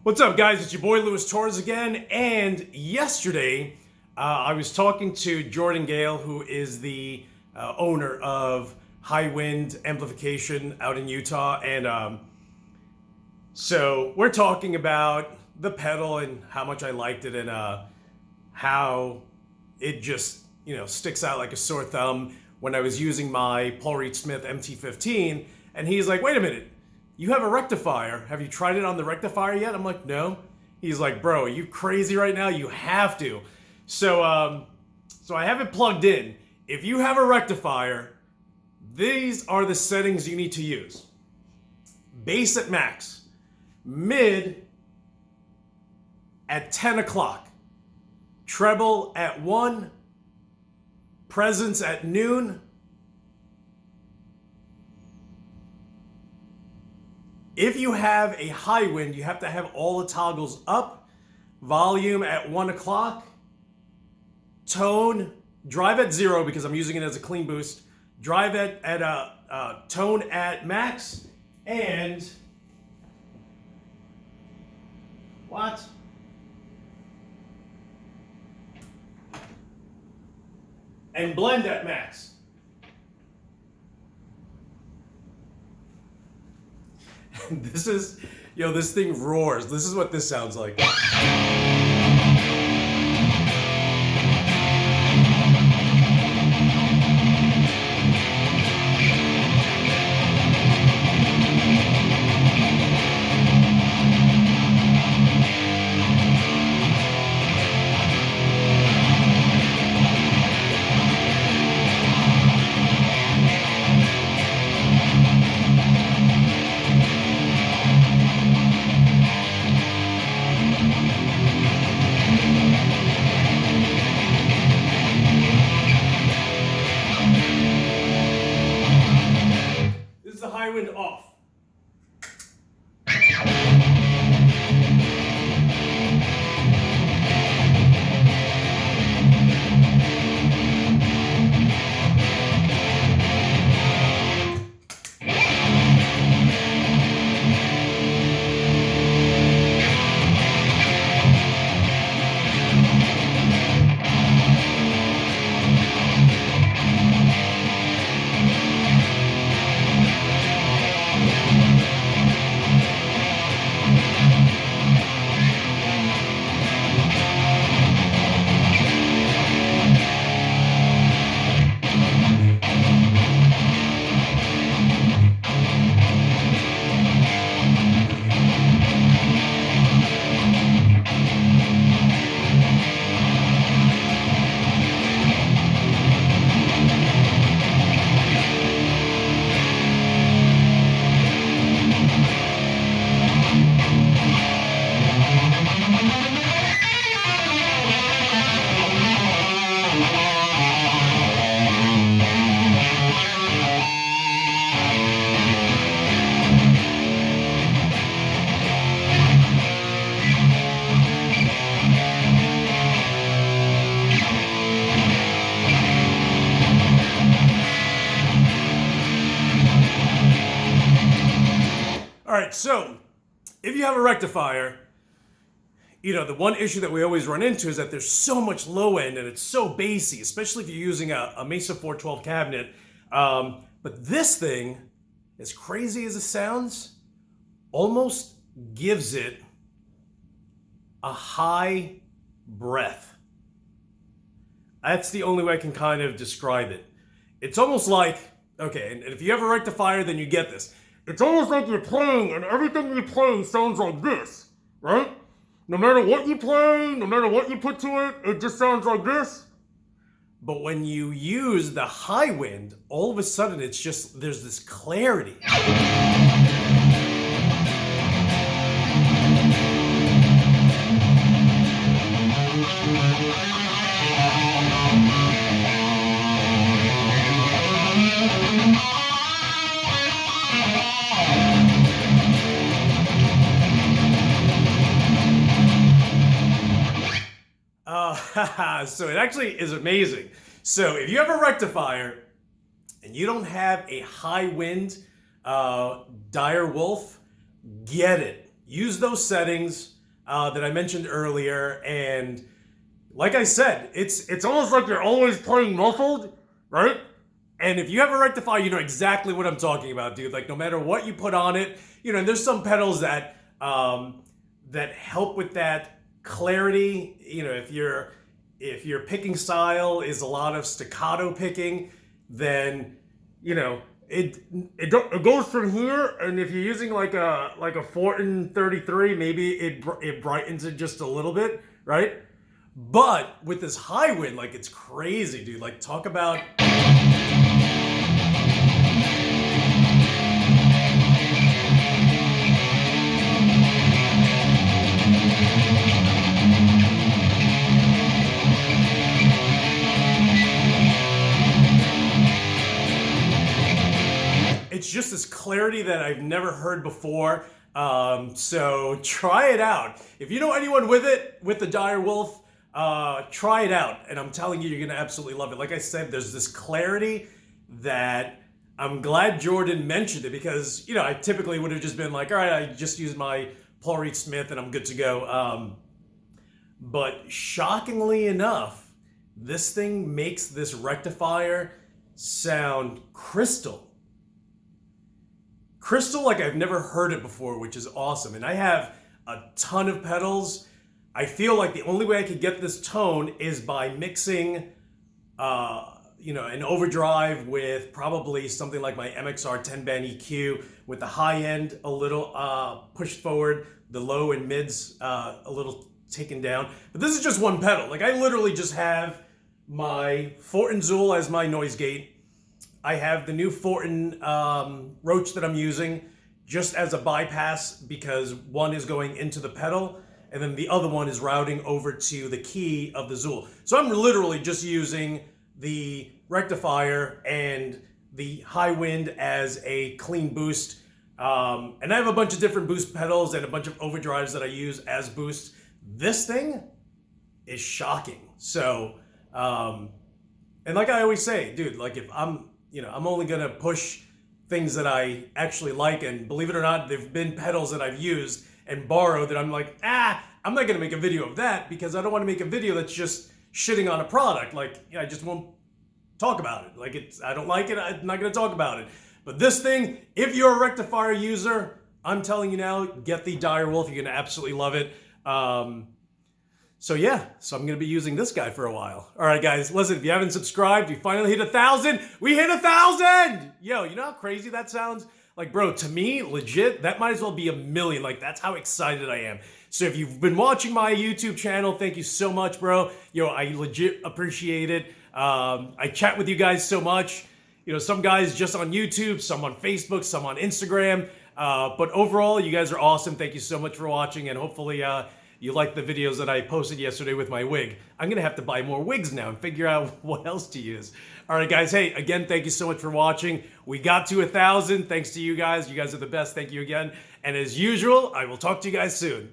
What's up, guys? It's your boy Louis Torres again, and yesterday I was talking to Jordan Gale, who is the owner of Highwind Amplification out in Utah, and so we're talking about the pedal and how much I liked it, and how it just sticks out like a sore thumb when I was using my Paul Reed Smith MT15, and he's like, "Wait a minute. You have a rectifier. Have you tried it on the rectifier yet?" I'm like, "No." He's like, "Bro, are you crazy right now? You have to." So I have it plugged in. If you have a rectifier, these are the settings you need to use. Bass at max. Mid at 10 o'clock. Treble at 1. Presence at noon. If you have a Highwind, you have to have all the toggles up. Volume at 1 o'clock. Tone, drive at 0 because I'm using it as a clean boost. Drive at tone at max. And what? And blend at max. This is, this thing roars. This is what this sounds like. Highwind off. All right, so if you have a rectifier, the one issue that we always run into is that there's so much low end and it's so bassy, especially if you're using a Mesa 412 cabinet. But this thing, as crazy as it sounds, almost gives it a high breath. That's the only way I can kind of describe it. It's almost like, okay, and if you have a rectifier, then you get this. It's almost like you're playing and everything you play sounds like this, right? No matter what you play, no matter what you put to it, it just sounds like this. But when you use the Highwind, all of a sudden it's just, there's this clarity. So it actually is amazing. So if you have a rectifier and you don't have a Highwind Direwolf, get it. Use those settings. that I mentioned earlier, and like I said, it's almost like you're always playing muffled, right? And if you have a rectifier, you know exactly what I'm talking about, dude. Like no matter what you put on it, you know, and there's some pedals that that help with that clarity. You know, if your picking style is a lot of staccato picking, then you know it goes from here. And if you're using like a Fortin 33, maybe it brightens it just a little bit, right? But with this Highwind, like it's crazy, dude. Like talk about. It's just this clarity that I've never heard before. So try it out. If you know anyone with it, with the Direwolf, try it out. And I'm telling you, you're going to absolutely love it. Like I said, there's this clarity that I'm glad Jordan mentioned it, because, you know, I typically would have just been like, all right, I just use my Paul Reed Smith and I'm good to go. But shockingly enough, this thing makes this rectifier sound crystal like I've never heard it before, which is awesome. And I have a ton of pedals. I feel like the only way I could get this tone is by mixing, you know, an overdrive with probably something like my MXR 10-band EQ, with the high end a little pushed forward, the low and mids a little taken down. But this is just one pedal. Like I literally just have my Fortin Zool as my noise gate. I have the new Fortin Roach that I'm using just as a bypass, because one is going into the pedal and then the other one is routing over to the key of the Zool. So I'm literally just using the rectifier and the Highwind as a clean boost. And I have a bunch of different boost pedals and a bunch of overdrives that I use as boosts. This thing is shocking. So, and like I always say, dude, like if I'm only going to push things that I actually like. And believe it or not, there've been pedals that I've used and borrowed that I'm like, I'm not going to make a video of that, because I don't want to make a video that's just shitting on a product. Like, I just won't talk about it. Like, I don't like it, I'm not going to talk about it. But this thing, if you're a rectifier user, I'm telling you now, get the Direwolf. You're going to absolutely love it. So I'm going to be using this guy for a while. All right, guys, listen, if you haven't subscribed, we finally hit 1,000. We hit 1,000! Yo, you know how crazy that sounds? Like, bro, to me, legit, that might as well be 1 million. Like, that's how excited I am. So if you've been watching my YouTube channel, thank you so much, bro. Yo, I legit appreciate it. I chat with you guys so much. You know, some guys just on YouTube, some on Facebook, some on Instagram. But overall, you guys are awesome. Thank you so much for watching, and hopefully, you liked the videos that I posted yesterday with my wig. I'm gonna have to buy more wigs now and figure out what else to use. All right, guys, hey, again, thank you so much for watching. We got to 1,000, thanks to you guys. You guys are the best, thank you again. And as usual, I will talk to you guys soon.